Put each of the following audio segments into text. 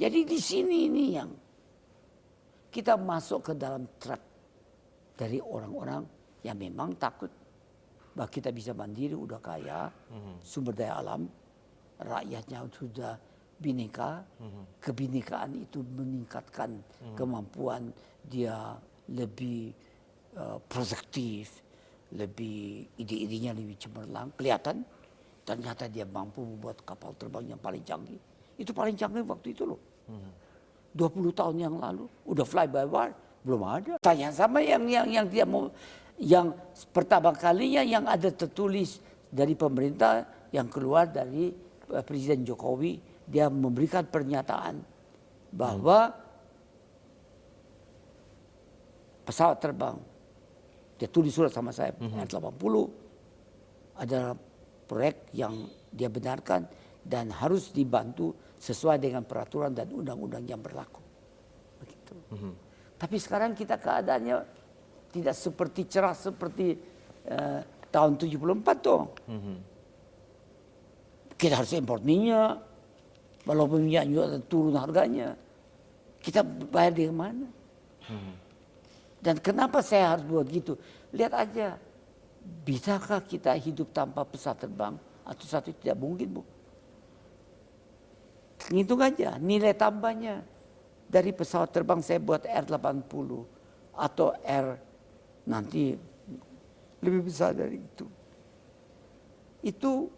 Jadi di sini ini yang kita masuk ke dalam trap dari orang-orang yang memang takut bahwa kita bisa mandiri, udah kaya, sumber daya alam, rakyatnya sudah bineka, kebinekaan itu meningkatkan kemampuan dia lebih produktif, lebih ide-idenya lebih cemerlang, kelihatan ternyata dia mampu membuat kapal terbang yang paling canggih. Itu paling canggih waktu itu loh. 20 tahun yang lalu udah fly by wire belum ada. Tanya sama yang dia mau, yang pertama kalinya yang ada tertulis dari pemerintah yang keluar dari Presiden Jokowi, dia memberikan pernyataan bahwa pesawat terbang, dia tulis surat sama saya, R80 adalah proyek yang dia benarkan dan harus dibantu sesuai dengan peraturan dan undang-undang yang berlaku. Begitu. Tapi sekarang kita keadaannya tidak seperti cerah seperti tahun 74 tuh. Kita harus import minyak, walaupun minyak juga turun harganya. Kita bayar dari mana? Dan kenapa saya harus buat gitu? Lihat aja, bisakah kita hidup tanpa pesawat terbang? Atau satu tidak mungkin, Bu. Ngitung aja nilai tambahnya dari pesawat terbang saya buat R80 atau R nanti lebih besar dari itu. Itu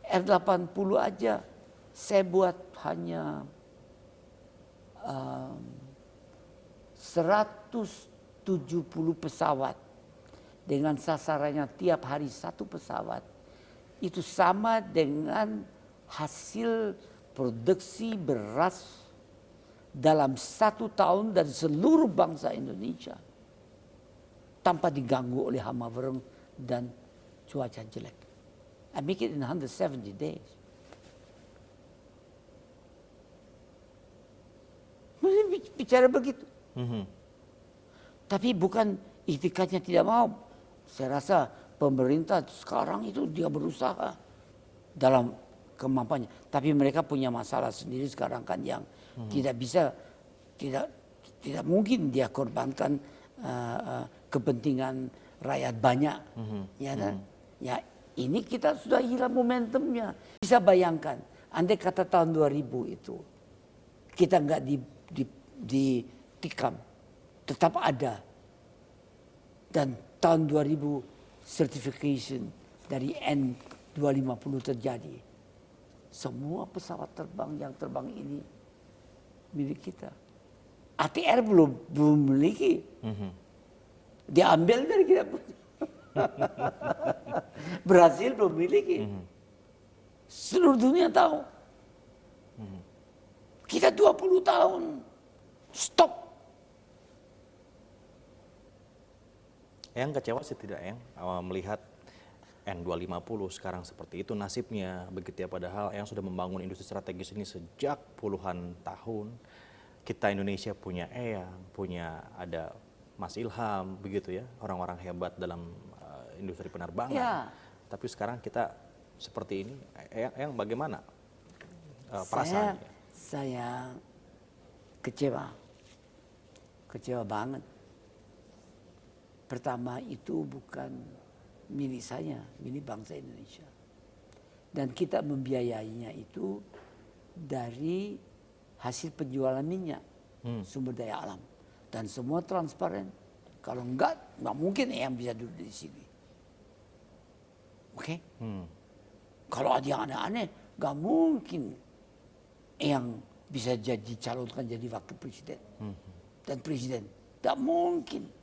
R80 aja saya buat hanya 170 pesawat dengan sasarannya tiap hari satu pesawat. Itu sama dengan hasil produksi beras dalam 1 tahun dari seluruh bangsa Indonesia tanpa diganggu oleh hama vereng dan cuaca jelek. I make it in 170 days. Bicara begitu. Tapi bukan itikadnya tidak mau. Saya rasa pemerintah sekarang itu dia berusaha dalam kemampuannya. Tapi mereka punya masalah sendiri sekarang kan yang tidak bisa, tidak mungkin dia korbankan kepentingan rakyat banyak. Ya kan? Ya ini kita sudah hilang momentumnya. Bisa bayangkan, andai kata tahun 2000 itu kita nggak ditikam, tetap ada. Dan tahun 2000 certification dari N250 terjadi. Semua pesawat terbang yang terbang ini milik kita. ATR belum memiliki. Diambil dari kita. Brasil belum memiliki. Seluruh dunia tahu. Kita 20 tahun. Stop. Eyang kecewa sih tidak, Eyang, melihat N250 sekarang seperti itu nasibnya begitu ya, padahal yang sudah membangun industri strategis ini sejak puluhan tahun. Kita Indonesia punya Eyang, punya ada Mas Ilham begitu ya, orang-orang hebat dalam industri penerbangan. Ya. Tapi sekarang kita seperti ini, Eyang bagaimana perasaannya? Saya kecewa banget. Pertama itu bukan milik saya, milik bangsa Indonesia. Dan kita membiayainya itu dari hasil penjualan minyak, sumber daya alam. Dan semua transparan. Kalau enggak mungkin yang bisa duduk di sini. Oke? Kalau ada yang aneh-aneh, enggak mungkin yang bisa jadi calonkan jadi wakil presiden. Dan presiden. Enggak mungkin.